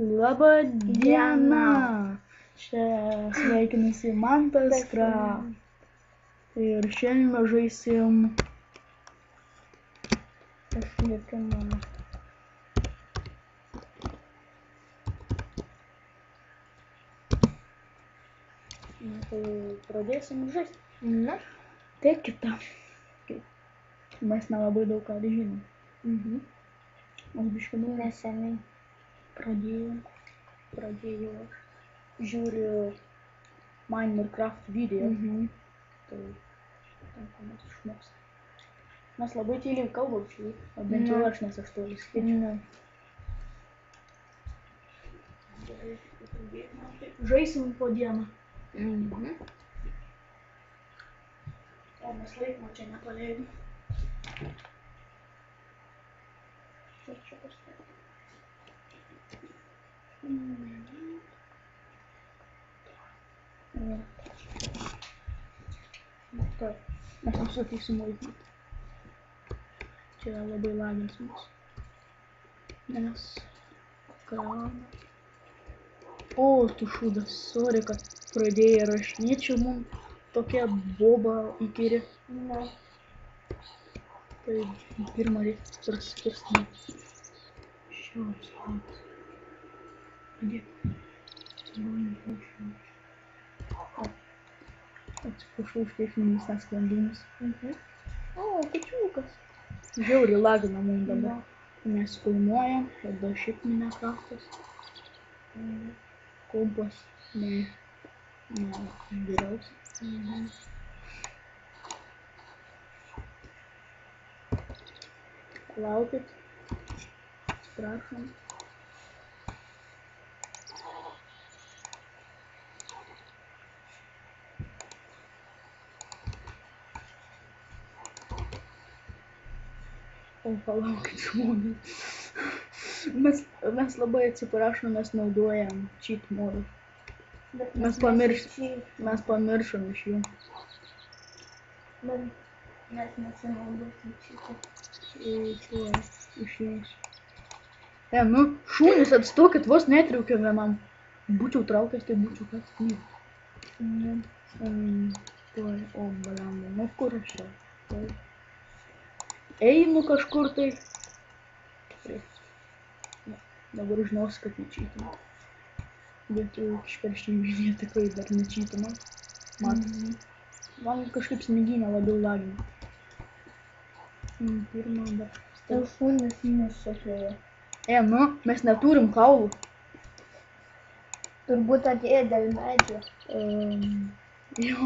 Labą dieną. Čia sveikinasi Mantas Kraft. Ir šiandien mes žaisim išlikimą. Tai pradėsim žaisti. Na, Tai kita. Mes nelabai daug ką žinom. Aš biškį neseniai pradėjau žiūriu Minecraft video. Tai ten ką mes išmoksim. Mes labai tyliai kalbam čia, bent jau aš, nes aš to įskaičiu. Žaisim po dieną. O mes laiko čia nepaleidom. Čia pastatė. Taip, mes nusakysim laikyti. Čia labai lagins mus. Nes ekraną. O, tu šūdas, sorry, kad pradėjai rašinėti, čia mum tokia boba įkyri. Na. Tai pirmą reikia praskirsti. Šios pat. Atsiprašau už techninius nesklandumus. O, kačiukas. Žiauriai lagina mum dabar. Mes filmuojam, tada šiaip Minecraftas. Kompas ne geriausias. Laukit. Prašom. O, palaukit žmonės. Mes labai atsiprašom, mes naudojam cheat modų. Mes pamiršom iš jų. Mes nesinaudosim cheatą. Čia išjungs. Nu, šūnis atstokit, vos netriaukiu vienam. Būčiau traukęs, tai būčiau kas knygų. O, baliamą, nu kur aš čia? Einu kažkur tai. Dabar žinosiu, kad nečytinu. Bet išperštinginė tikrai dar nečytinu. Man kažkaip sniginė labiau lagina. Pirmą dar. Tau šūnis nešokėjo. Nu, mes neturim kaulų. Turbūt atėjo dėl medžio. Jo.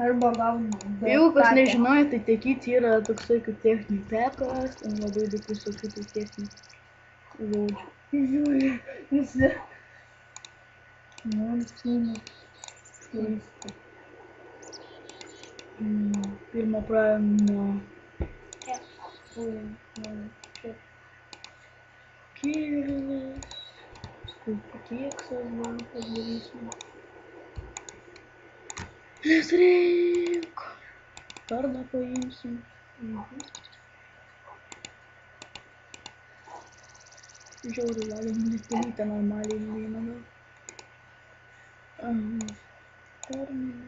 Arba gauna. Jeigu kas nežinojo, tai tekyti yra toksai kaip techninį pekas, ten labai daug visokių tai techninių žodžių. Žiūrė, visi. Šūnis. Pirmą pradėjom nuo kirvis, paskui keksas gal padarysim. Nesreik! Kardą paimsim. Žiauriai lagina, net pelytę normaliai neina gal. Terminai.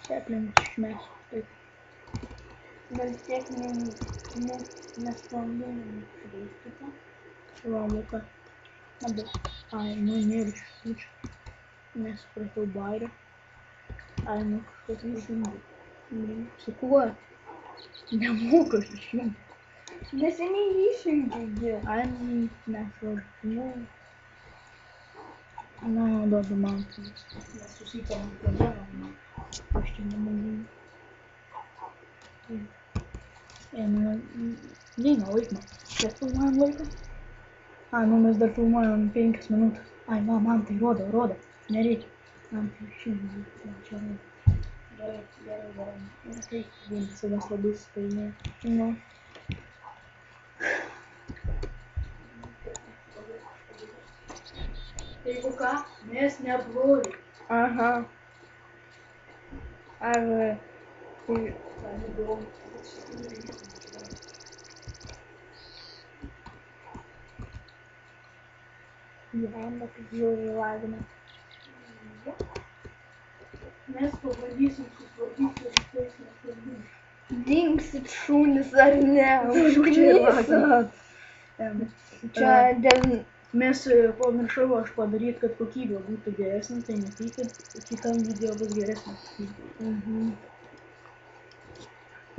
Seplink išmesiu, taip. Gal tiek nesklandumų išveikite. Lamuka. Nu nėra šūčių. Nesupratau bairio. Nu kažkas išjungi. Su kuo? Nemoku aš išjungi. Neseniai išjungi. Nesvarbu. Duodu man. Mes susipam problemą. Aš čia nemanau. Neina laiką. Čia filmuojam laiką? Nu mes dar filmuojam 5 minutės. Man tai rodo. Nereikia. Man tai išjungi. Čia rodo. Gerai. Vienas savęs labai supainėjo. Jeigu ką, mes ne broliai. Aha. Ar Jamba kaip žiauriai lagina. Mes pabandysim susvaldyti rytais nesvarbimus. Dingsit šūnis ar ne? Užknysat. Čia dėl... Mes pamiršau aš padaryti, kad kokybė būtų geresnė, tai nepykit, kitam video bus geresnė.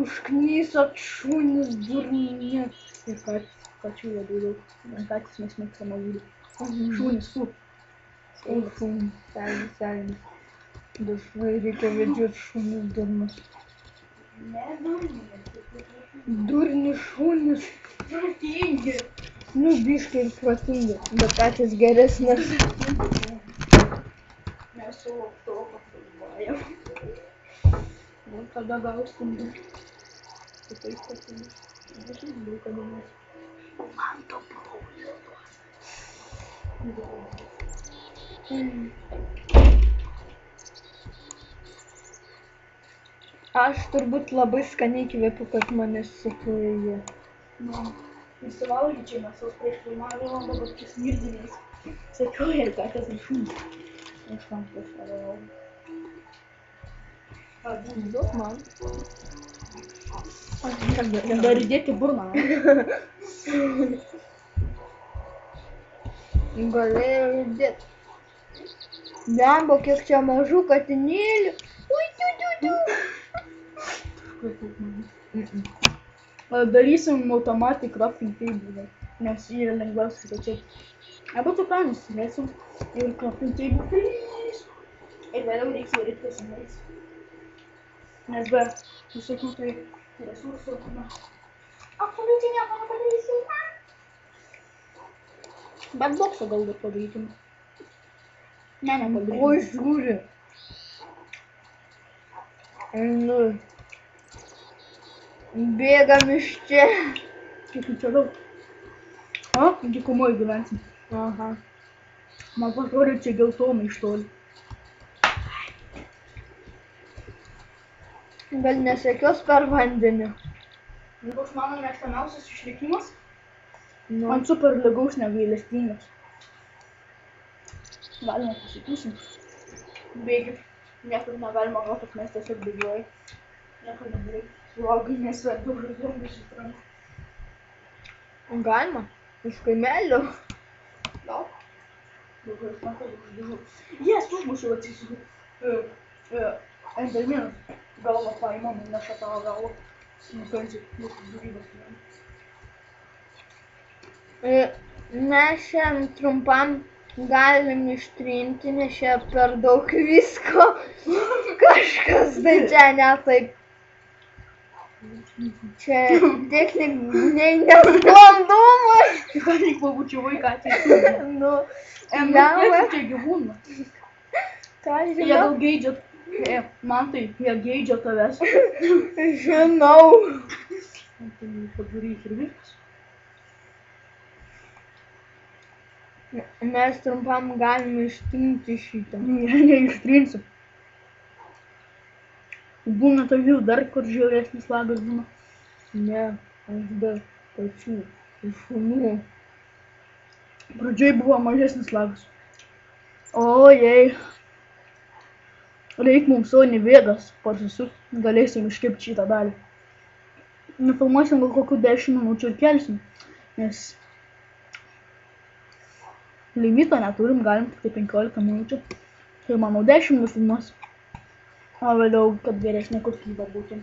Užknysat šūnis durni. Ir kačių labai daug. Katės mes mėgstame būdų. Šūnis, Šūnis. Senis. Dažnai reikia vedžioti šūnis durnas. Ne, durni. Durni šūnis. Turtingi. Nu, biškai ir protingi, bet katės geresnės. Mes su laptopą filmuojam. Nu, tada gausim du. Taip patinis. Aš žinau, kada mes. Man to braujo duos. Aš turbūt labai skaniai kvepiu, kad mane supuoja. Įsivalgyčiai mes jau prieš filmavimą, dabar čia smirdiniais. Sakiau, jei katės ir šūnis. Aš man prieš pagalvojau. Duok man. Dar įdėti burną. Galėjau įdėti. Lembo, kiek čia mažų katinėlių. Ui, Darysim automatic crafting table, nes jį yra lengviausia tačiau. Arba tu planus turėsim ir crafting table please. Ir vėliau reiks varyti kasinais. Nes be visokių tai resursų, absoliučiai nieko nepadarysim. Bet boksą galbūt padarykim. Ne, nepadarykim. Oi, žiūri. Nu. Bėgam iš čia. Kaip čia daug. Dykumoje gyvensim. Aha. Man pasirodė čia geltonai iš toli. Gal nesekios per vandenį. Koks mano mėgstamiausias išlikimas? Nu. Man super lygaus negailestingas. Galima pasitūsim. Bėgi. Niekur negalima rotas, mes tiesiog bėgioji. Niekur nebereik. Vlogai nesvarbu, žaidžiam visi trans. Galima. Iš kaimelio. Gal? Daugiau iš mato uždėjau. Jes, užmušiau atsisuku. Enderminas. Galva paimam ir neša tavo galvą. Nukančiai, mūsų durybės. Mes šiandien trumpam galim ištrinti, nes čia per daug visko. Kažkas tai čia ne taip. Čia techniniai nesklandumai. Ką tik pabučiavai, ką tik. Nu, Kiek čia gyvūnų? ką Jie žinau? gal geidžia. Man tai, jie geidžia tavęs. Žinau. Tai padaryk ir viskas. Mes trumpam galime ištrinti šitą. Neištrinsiu. Būna tokių dar, kur žiauresnis lagas būna. Ne, aš dar pačių šunų. Pradžioj buvo mažesnis lagas. Ojei. Reik mums Sony Vegas pasisukt, galėsim iškirpti šitą dalį. Nufilmuosim gal kokių 10 minučių ir kelsim, nes limito neturim, galim tik 15 minučių. Tai manau 10 nufilmuosim. O vėliau, kad geresnė kokybė būtų.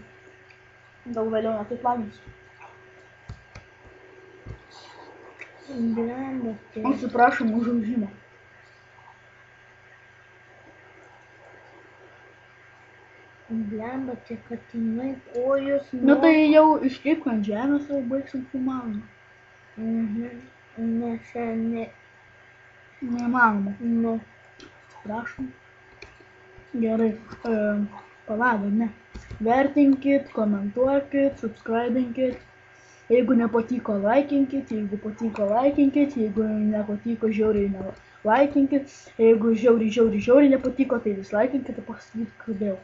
Gal vėliau netaip laginsiu. Blemba, tai. Atsiprašom už užimą. Blemba, tie katinai, kojos, Nu tai jau iškreipk ant žemės ir baigsim filmavimą. Ne, šiandien. Neįmanoma. Nu. Prašom. Gerai. Palauk, ne. Vertinkit, komentuokit, subscribinkit. Jeigu nepatiko, laikinkit. Jeigu patiko, laikinkit. Jeigu nepatiko, žiauriai nelaikinkit. Jeigu žiauriai nepatiko, tai dislaikinkit ir pasakykit kodėl.